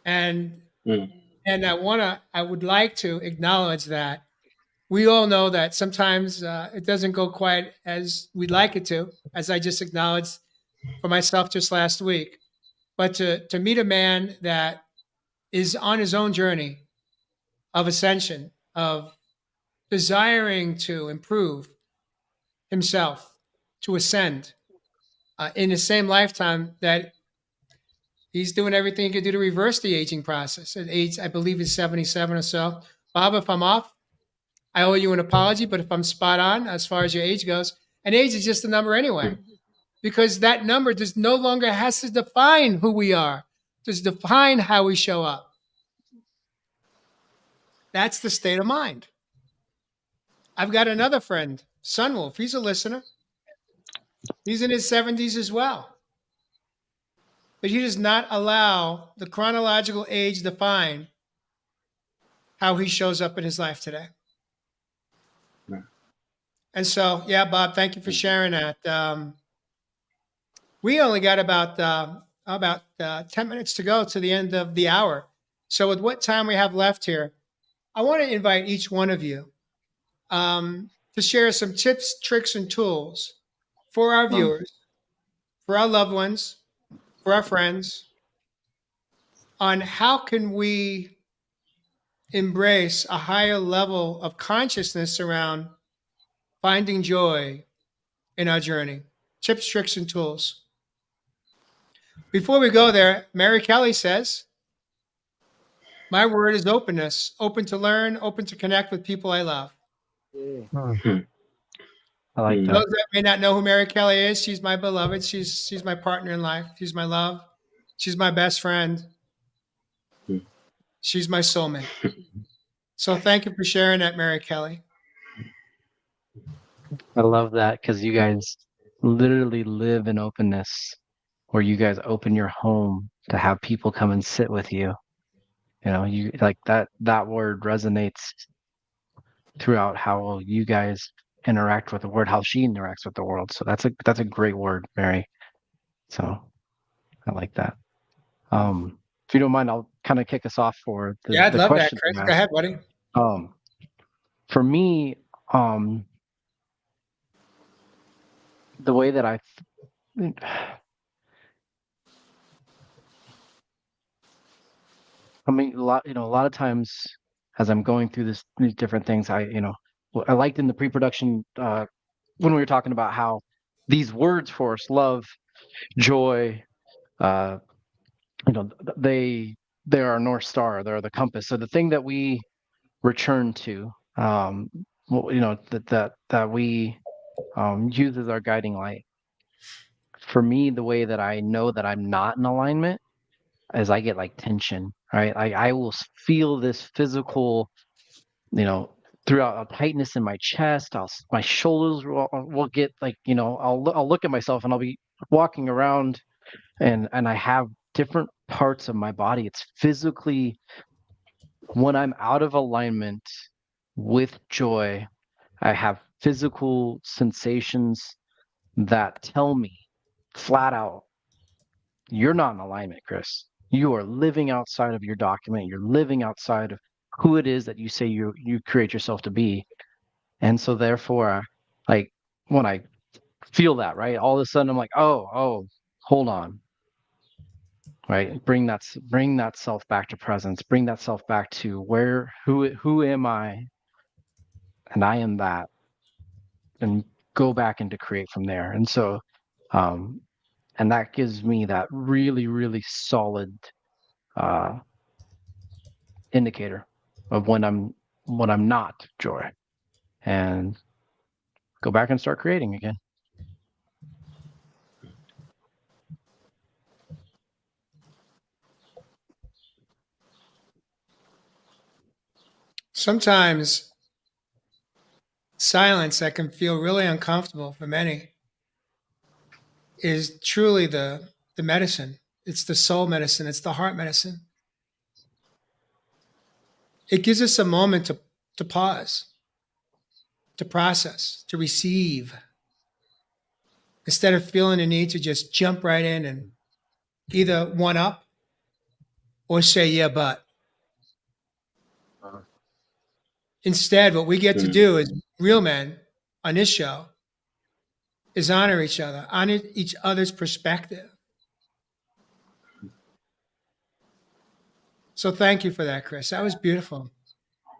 And I would like to acknowledge that we all know that sometimes it doesn't go quite as we'd like it to, as I just acknowledged for myself just last week. But to meet a man that is on his own journey of ascension, of desiring to improve himself, to ascend in the same lifetime that he's doing everything he could do to reverse the aging process. At age, I believe, is 77 or so. Bob, if I'm off, I owe you an apology. But if I'm spot on as far as your age goes, and age is just a number anyway, because that number just no longer has to define who we are, just define how we show up. That's the state of mind. I've got another friend, Sunwolf. He's a listener. He's in his 70s as well. But he does not allow the chronological age define how he shows up in his life today. And so, yeah, Bob, thank you for sharing that. We only got about 10 minutes to go to the end of the hour. So, with what time we have left here, I want to invite each one of you to share some tips, tricks, and tools for our viewers, for our loved ones, for our friends, on how can we embrace a higher level of consciousness around finding joy in our journey. Tips, tricks, and tools. Before we go there, Mary Kelly says, my word is openness, open to learn, open to connect with people I love. I like Mm. that. Those that may not know who Mary Kelly is, she's my beloved. She's my partner in life. She's my love. She's my best friend. Mm. She's my soulmate. So thank you for sharing that, Mary Kelly. I love that because you guys literally live in openness, where you guys open your home to have people come and sit with you. You know, you like that word resonates throughout how you guys interact with the world, how she interacts with the world. So that's a great word, Mary. So I like that. If you don't mind, I'll kind of kick us off for Yeah, I'd the love that, question Chris. you Go asked. ahead, buddy. For me, the way that I mean, a lot of times as I'm going through these different things, I liked in the pre-production when we were talking about how these words for us, love, joy, uh, they're our North Star, they're the compass. So the thing that we return to, that we use as our guiding light. For me, the way that I know that I'm not in alignment is I get like tension, right? I will feel this physical, you know, throughout a tightness in my chest. My shoulders will get like, I'll look at myself and I'll be walking around and I have different parts of my body. It's physically when I'm out of alignment with joy, I have physical sensations that tell me flat out, you're not in alignment, Chris. You are living outside of your document. You're living outside of who it is that you say you create yourself to be. And so therefore, like when I feel that, right, all of a sudden I'm like, oh, hold on. Right. Bring that self back to presence. Bring that self back to who am I? And I am that. And go back into create from there. And so and that gives me that really, really solid uh, indicator of when I'm not joy, and go back and start creating again. Sometimes silence that can feel really uncomfortable for many is truly the medicine. It's the soul medicine. It's the heart medicine. It gives us a moment to pause, to process, to receive, instead of feeling the need to just jump right in and either one up or say, yeah, but. Instead, what we get to do as real men on this show is honor each other, honor each other's perspective. So thank you for that, Chris. That was beautiful.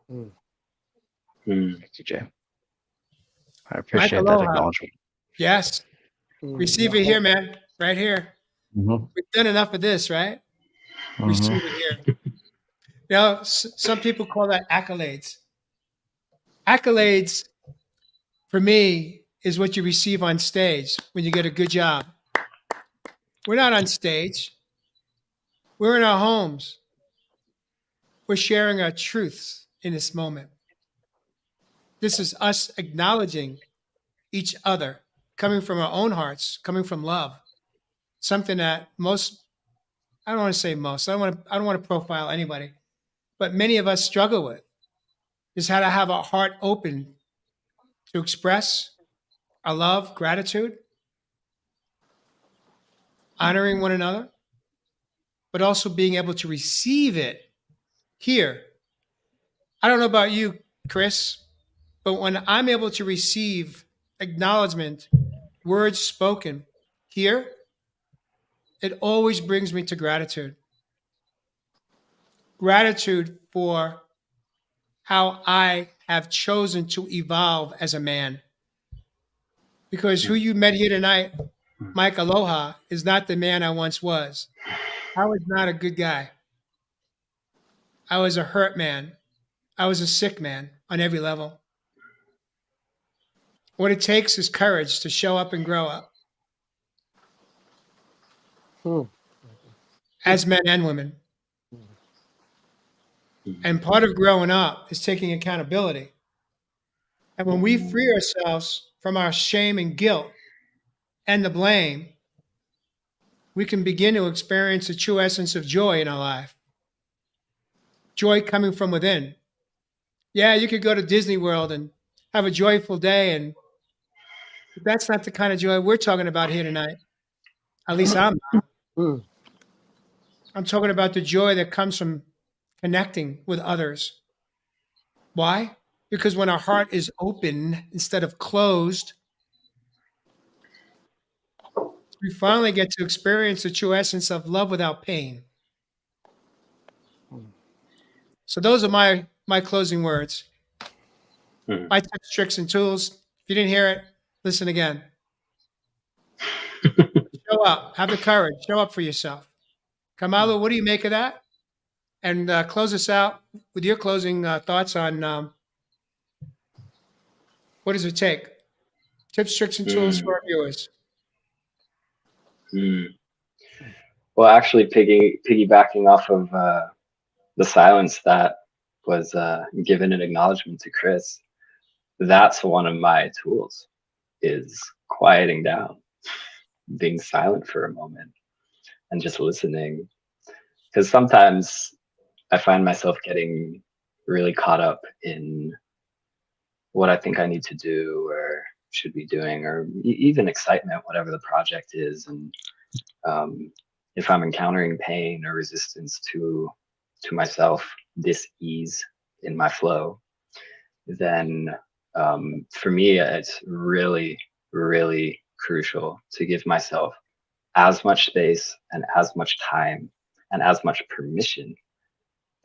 Mm. Thank you, Jay. I appreciate that Michaeloha. acknowledgement. Yes. Receive it here, man. Right here. Mm-hmm. We've done enough of this, right? Mm-hmm. Receive it here. You know, some people call that accolades. Accolades, for me, is what you receive on stage when you get a good job. We're not on stage. We're in our homes. We're sharing our truths in this moment. This is us acknowledging each other, coming from our own hearts, coming from love. Something that most, I don't want to say most, I don't want to profile anybody, but many of us struggle with is how to have our heart open to express our love, gratitude, honoring one another, but also being able to receive it here. I don't know about you, Chris, but when I'm able to receive acknowledgement, words spoken here, it always brings me to gratitude. Gratitude for how I have chosen to evolve as a man. Because who you met here tonight, Michaeloha, is not the man I once was. I was not a good guy. I was a hurt man. I was a sick man on every level. What it takes is courage to show up and grow up Hmm. as men and women. And part of growing up is taking accountability. And when we free ourselves from our shame and guilt and the blame, we can begin to experience the true essence of joy in our life. Joy coming from within. Yeah, you could go to Disney World and have a joyful day, and that's not the kind of joy we're talking about here tonight. At least I'm not. Hmm. I'm talking about the joy that comes from connecting with others. Why? Because when our heart is open instead of closed, we finally get to experience the true essence of love without pain. So those are my closing words. Mhm. My tips, tricks, and tools. If you didn't hear it, listen again. Show up. Have the courage. Show up for yourself. Kaimalu, what do you make of that? And close us out with your closing thoughts on what does it take? Tips, tricks, and tools Mm, for our viewers. mm. Well, actually, piggybacking off of the silence that was given an acknowledgement to Chris, that's one of my tools is quieting down, being silent for a moment, and just listening. Because sometimes I find myself getting really caught up in what I think I need to do or should be doing, or even excitement, whatever the project is. And if I'm encountering pain or resistance to myself, dis-ease in my flow, then for me, it's really, really crucial to give myself as much space and as much time and as much permission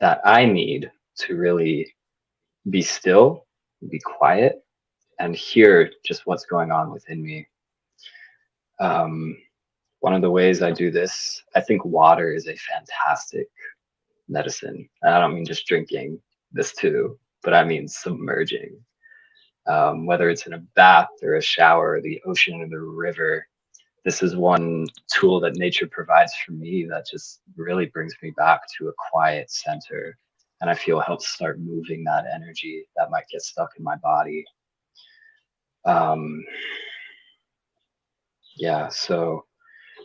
that I need to really be still, be quiet, and hear just what's going on within me. One of the ways I do this, I think water is a fantastic medicine. And I don't mean just drinking this too, but I mean submerging. Whether it's in a bath or a shower, the ocean or the river, this is one tool that nature provides for me that just really brings me back to a quiet center. And I feel helps start moving that energy that might get stuck in my body. Yeah, so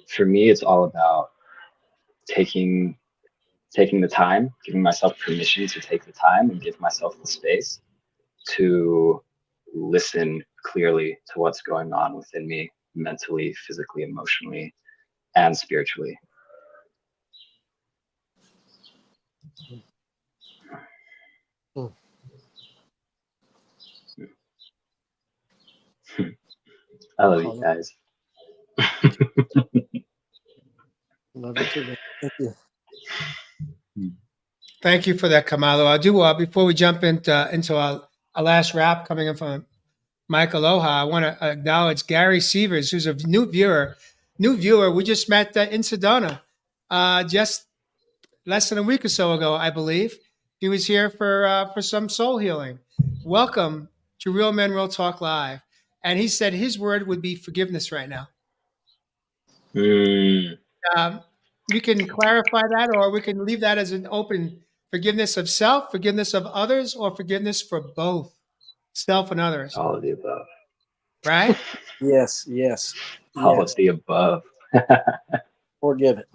for me, it's all about taking the time, giving myself permission to take the time and give myself the space to listen clearly to what's going on within me mentally, physically, emotionally, and spiritually. Hmm. I love you guys. Love you too, man. Thank you. Thank you for that, Kaimalu. I do before we jump into our last wrap coming in from Michaeloha, I want to acknowledge Gary Sievers, who's a new viewer. New viewer, we just met in Sedona just less than a week or so ago, I believe. He was here for some soul healing. Welcome to Real Men Real Talk Live. And he said his word would be forgiveness right now. Mm, We can clarify that, or we can leave that as an open forgiveness of self, forgiveness of others, or forgiveness for both self and others. all of the above. Right? Yes, yes, All yes. of the above. Forgive it.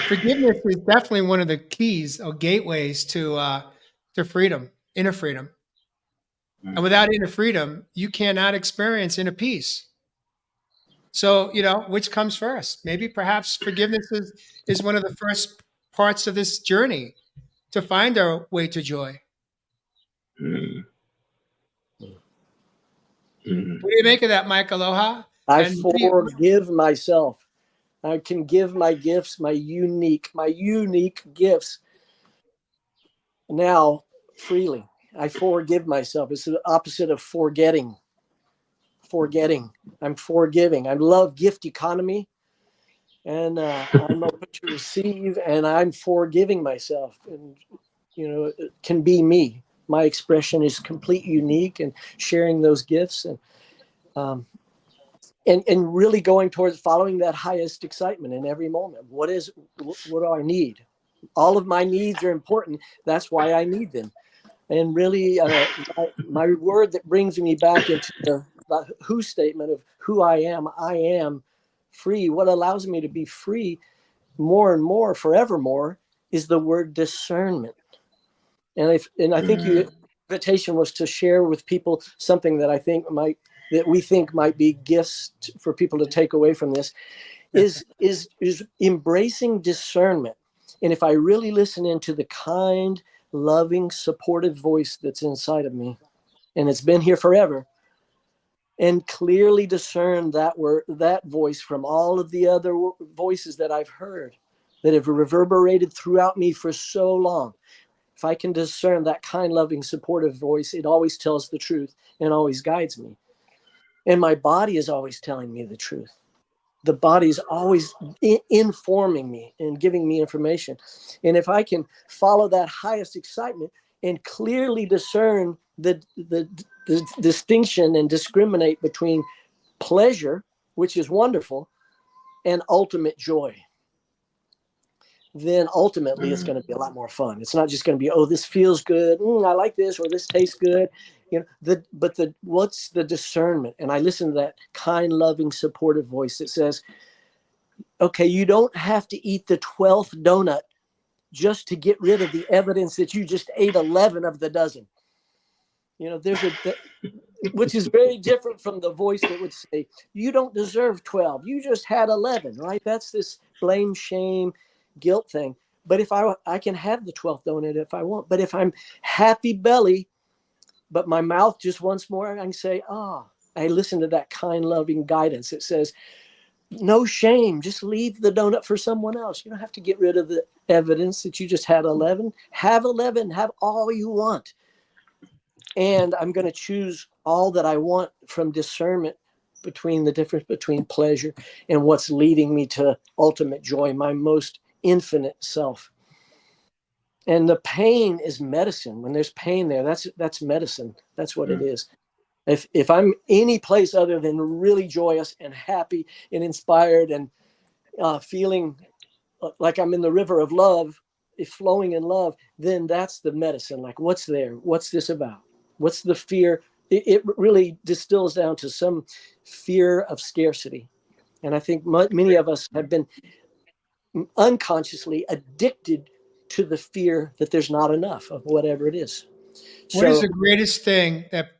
Forgiveness is definitely one of the keys or gateways to to freedom, inner freedom. And Mm. without inner freedom, you cannot experience inner peace. So, which comes first? Maybe perhaps forgiveness is one of the first parts of this journey to find our way to joy. Mm. Mm. What do you make of that, Michaeloha? I And what do you, forgive myself. I can give my gifts, my unique gifts now freely. I forgive myself. It's the opposite of forgetting. I'm forgiving. I love gift economy, and I'm open to receive, and I'm forgiving myself. And it can be me. My expression is complete, unique, and sharing those gifts, um, and really going towards following that highest excitement in every moment. What do I need? All of my needs are important. That's why I need them. And really, my word that brings me back into the who statement of who I am free. What allows me to be free more and more, forevermore, is the word discernment. And I think your invitation was to share with people something that we think might be gifts for people to take away from this, is embracing discernment. And if I really listen into the kind, loving, supportive voice that's inside of me, and it's been here forever, and clearly discern that voice from all of the other voices that I've heard that have reverberated throughout me for so long. If I can discern that kind, loving, supportive voice, it always tells the truth and always guides me. And my body is always telling me the truth. The body is always informing me and giving me information. And if I can follow that highest excitement and clearly discern the distinction and discriminate between pleasure, which is wonderful, and ultimate joy, then ultimately it's going to be a lot more fun. It's not just going to be, oh, this feels good, I like this, or this tastes good. What's the discernment? And I listen to that kind, loving, supportive voice that says, okay, you don't have to eat the 12th donut just to get rid of the evidence that you just ate 11 of the dozen. Which is very different from the voice that would say, you don't deserve 12. You just had 11, right? That's this blame, shame, guilt thing. But if I can have the 12th donut if I want, but if I'm happy belly, but my mouth just wants more, I can say, I listen to that kind, loving guidance. It says, no shame, just leave the donut for someone else. You don't have to get rid of the evidence that you just had 11. Have 11, have all you want. And I'm going to choose all that I want from discernment between the difference between pleasure and what's leading me to ultimate joy, my most infinite self. And the pain is medicine. When there's pain there, that's medicine. That's what it is. If I'm any place other than really joyous and happy and inspired and feeling like I'm in the river of love, if flowing in love, then that's the medicine. Like, what's there? What's this about? What's the fear? It really distills down to some fear of scarcity. And I think many of us have been unconsciously addicted to the fear that there's not enough of whatever it is. what is the greatest thing that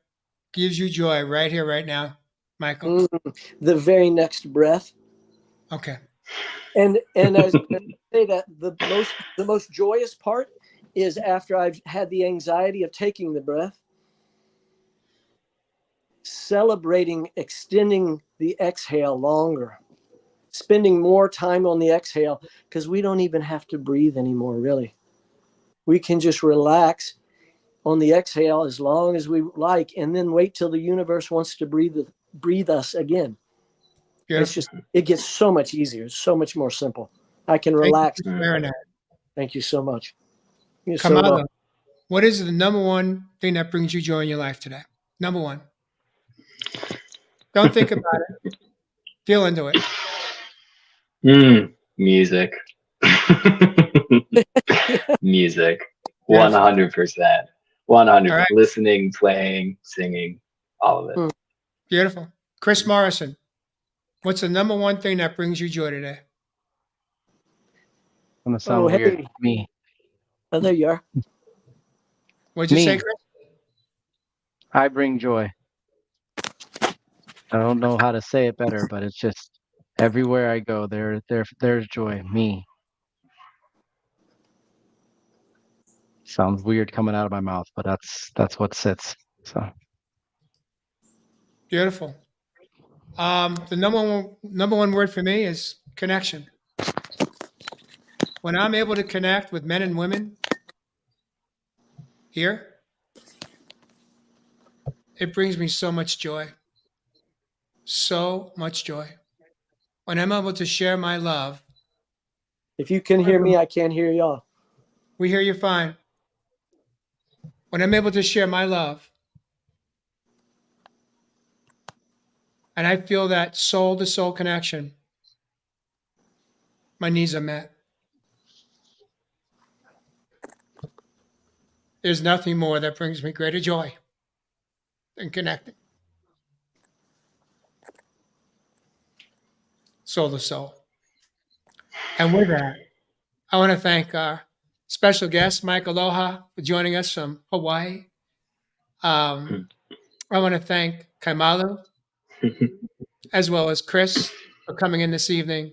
gives you joy right here, right now, Michael? The very next breath. Okay. And as I say that, the most joyous part is after I've had the anxiety of taking the breath, celebrating, extending the exhale longer, spending more time on the exhale, because we don't even have to breathe anymore, really. We can just relax on the exhale as long as we like, and then wait till the universe wants to breathe us again. Beautiful. It gets so much easier, so much more simple. I can relax. Thank you for sharing that. Thank you so much. You're so Kaimalu, welcome. what is the number one thing that brings you joy in your life today? Number one. Don't think about it. Feel into it. Music. Music. Beautiful. 100%. 100. All right. Listening, playing, singing, all of it. Beautiful. Chris Morrison, what's the number one thing that brings you joy today? Gonna sound weird to me. Oh, there you are. What'd you say, Me, Chris? I bring joy. I don't know how to say it better, but it's just everywhere I go, there's joy. Me. Sounds weird coming out of my mouth, but that's what sits. So Beautiful. The number one word for me is connection. When I'm able to connect with men and women here, it brings me so much joy. So much joy. When I'm able to share my love, If you can hear me, I can't hear y'all. we hear you fine. When I'm able to share my love, and I feel that soul to soul connection, my needs are met. There's nothing more that brings me greater joy than connecting soul to soul. And with that, I want to thank our special guest, Michaeloha, for joining us from Hawaii. I want to thank Kaimalu, as well as Chris, for coming in this evening.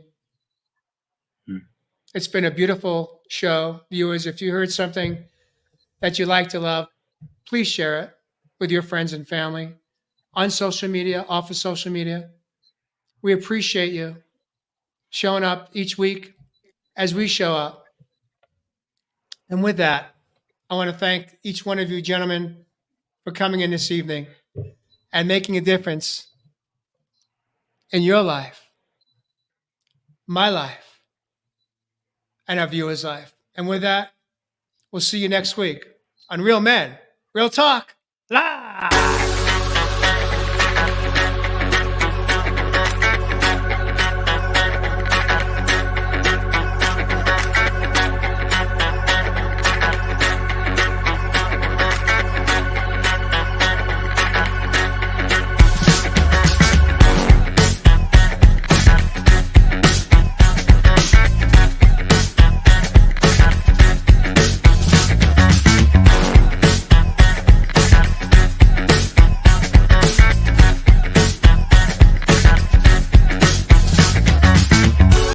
It's been a beautiful show. Viewers, if you heard something that you like to love, please share it with your friends and family on social media, off of social media. We appreciate you showing up each week as we show up. And with that, I want to thank each one of you gentlemen for coming in this evening and making a difference in your life, my life, and our viewers' life. And with that, we'll see you next week on Real Men, Real Talk, Live.